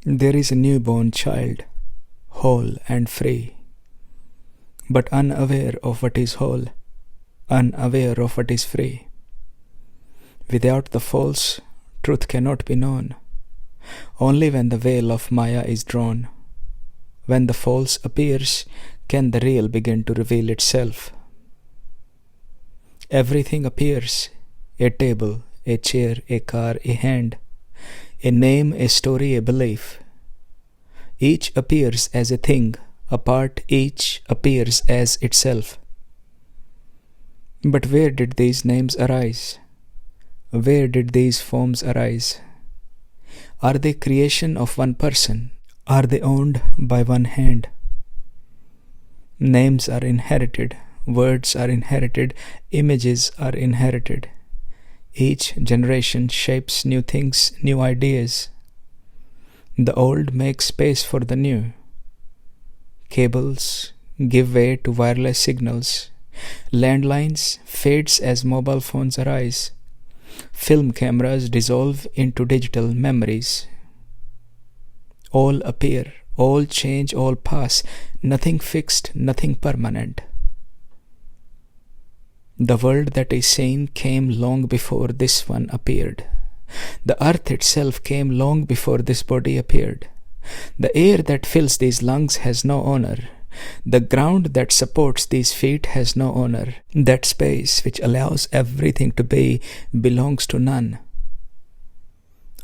There is a newborn child, whole and free, but unaware of what is whole, unaware of what is free. Without the false, truth cannot be known. Only when the veil of Māyā is drawn, when the false appears, can the real begin to reveal itself. Everything appears: a table, a chair, a car, a hand, a name, a story, a belief. Each appears as a thing, apart, each appears as itself. But where did these names arise? Where did these forms arise? Are they creation of one person? Are they owned by one hand? Names are inherited, words are inherited, images are inherited. Each generation shapes new things, new ideas. The old make space for the new. Cables give way to wireless signals. Landlines fades as mobile phones arise. Film cameras dissolve into digital memories. All appear, all change, all pass, nothing fixed, nothing permanent. The world that is seen came long before this one appeared. The earth itself came long before this body appeared. The air that fills these lungs has no owner. The ground that supports these feet has no owner. That space which allows everything to be belongs to none.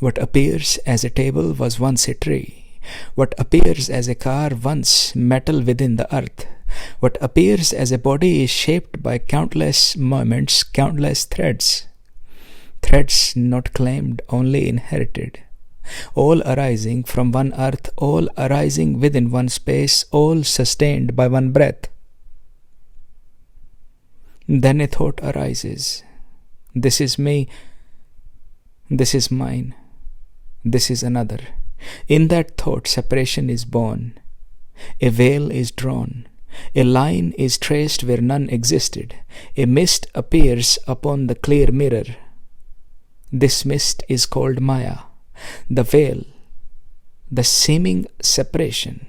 What appears as a table was once a tree. What appears as a car once metal within the earth. What appears as a body is shaped by countless moments, countless threads. Threads not claimed, only inherited. All arising from one earth, all arising within one space, all sustained by one breath. Then a thought arises. This is me, this is mine, this is another. In that thought, separation is born. A veil is drawn. A line is traced where none existed. A mist appears upon the clear mirror. This mist is called Māyā, the veil, the seeming separation.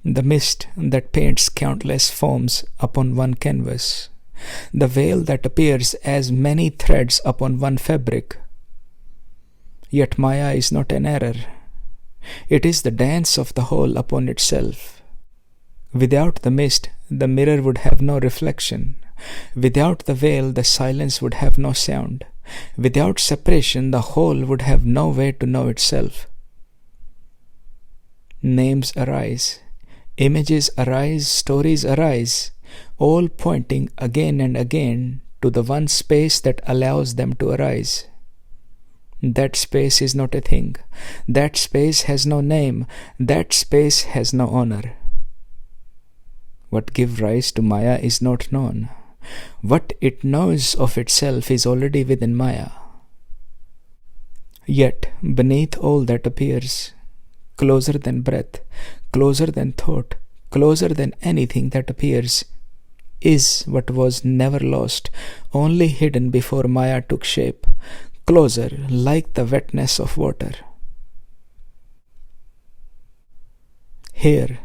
The mist that paints countless forms upon one canvas. The veil that appears as many threads upon one fabric. Yet Māyā is not an error. It is the dance of the whole upon itself. Without the mist, the mirror would have no reflection. Without the veil, the silence would have no sound. Without separation, the whole would have no way to know itself. Names arise, images arise, stories arise, all pointing again and again to the one space that allows them to arise. That space is not a thing. That space has no name. That space has no owner. What gives rise to Māyā is not known. What it knows of itself is already within Māyā. Yet, beneath all that appears, closer than breath, closer than thought, closer than anything that appears, is what was never lost, only hidden before Māyā took shape, closer like the wetness of water. Here,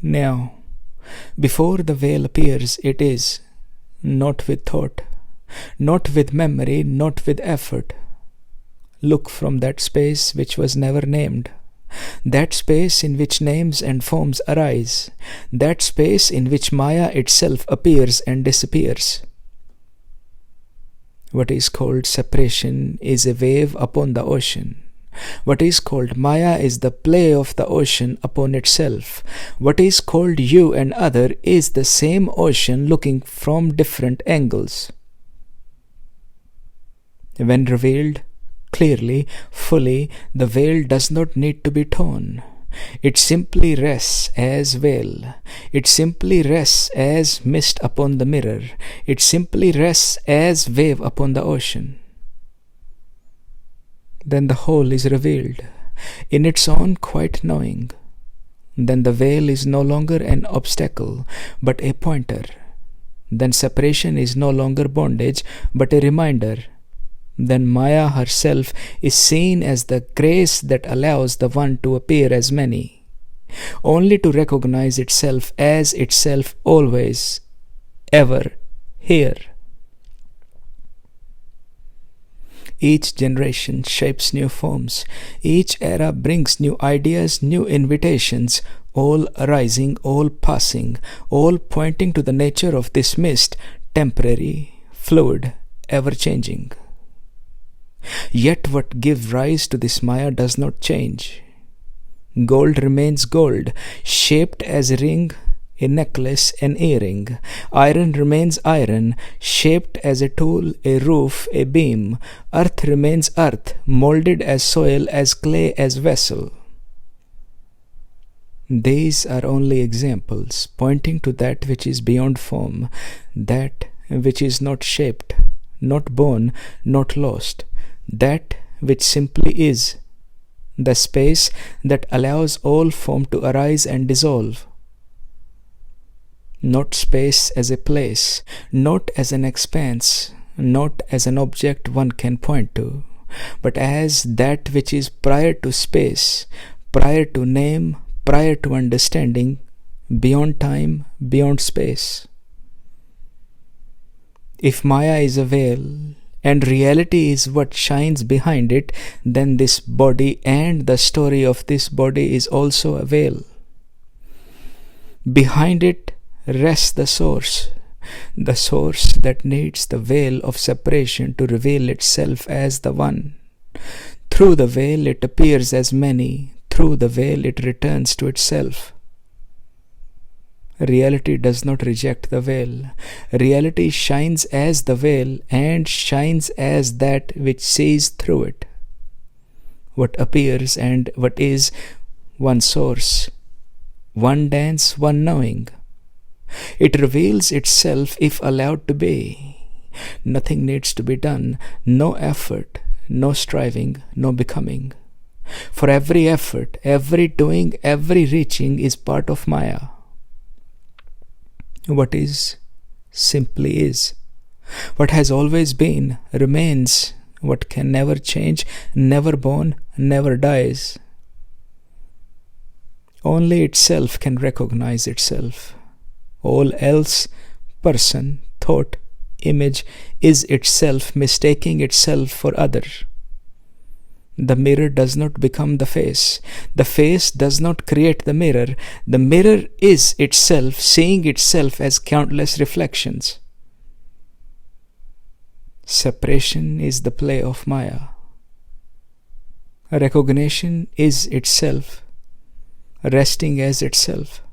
now, before the veil appears, it is, not with thought, not with memory, not with effort. Look from that space which was never named, that space in which names and forms arise, that space in which Māyā itself appears and disappears. What is called separation is a wave upon the ocean. What is called Māyā is the play of the ocean upon itself. What is called you and other is the same ocean looking from different angles. When revealed clearly, fully, the veil does not need to be torn. It simply rests as veil. It simply rests as mist upon the mirror. It simply rests as wave upon the ocean. Then the whole is revealed, in its own quiet knowing. Then the veil is no longer an obstacle, but a pointer. Then separation is no longer bondage, but a reminder. then Māyā herself is seen as the grace that allows the one to appear as many, only to recognize itself as itself always, ever, here. Each generation shapes new forms. Each era brings new ideas, new invitations, all arising, all passing, all pointing to the nature of this mist, temporary, fluid, ever-changing. Yet what gives rise to this Māyā does not change. Gold remains gold, shaped as a ring, a necklace, an earring. Iron remains iron, shaped as a tool, a roof, a beam. Earth remains earth, molded as soil, as clay, as vessel. These are only examples, pointing to that which is beyond form, that which is not shaped, not born, not lost, that which simply is, the space that allows all form to arise and dissolve. Not space as a place, not as an expanse, not as an object one can point to, but as that which is prior to space, prior to name, prior to understanding, beyond time, beyond space. If Māyā is a veil, and reality is what shines behind it, then this body and the story of this body is also a veil. Behind it rests the source that needs the veil of separation to reveal itself as the one. Through the veil it appears as many, through the veil it returns to itself. Reality does not reject the veil. Reality shines as the veil and shines as that which sees through it. What appears and what is, one source, one dance, one knowing. It reveals itself if allowed to be. Nothing needs to be done, no effort, no striving, no becoming. For every effort, every doing, every reaching is part of Māyā. What is, simply is. What has always been, remains. What can never change, never born, never dies. Only itself can recognize itself. All else, person, thought, image, is itself mistaking itself for other. The mirror does not become the face. The face does not create the mirror. The mirror is itself, seeing itself as countless reflections. Separation is the play of Māyā. Recognition is itself, resting as itself.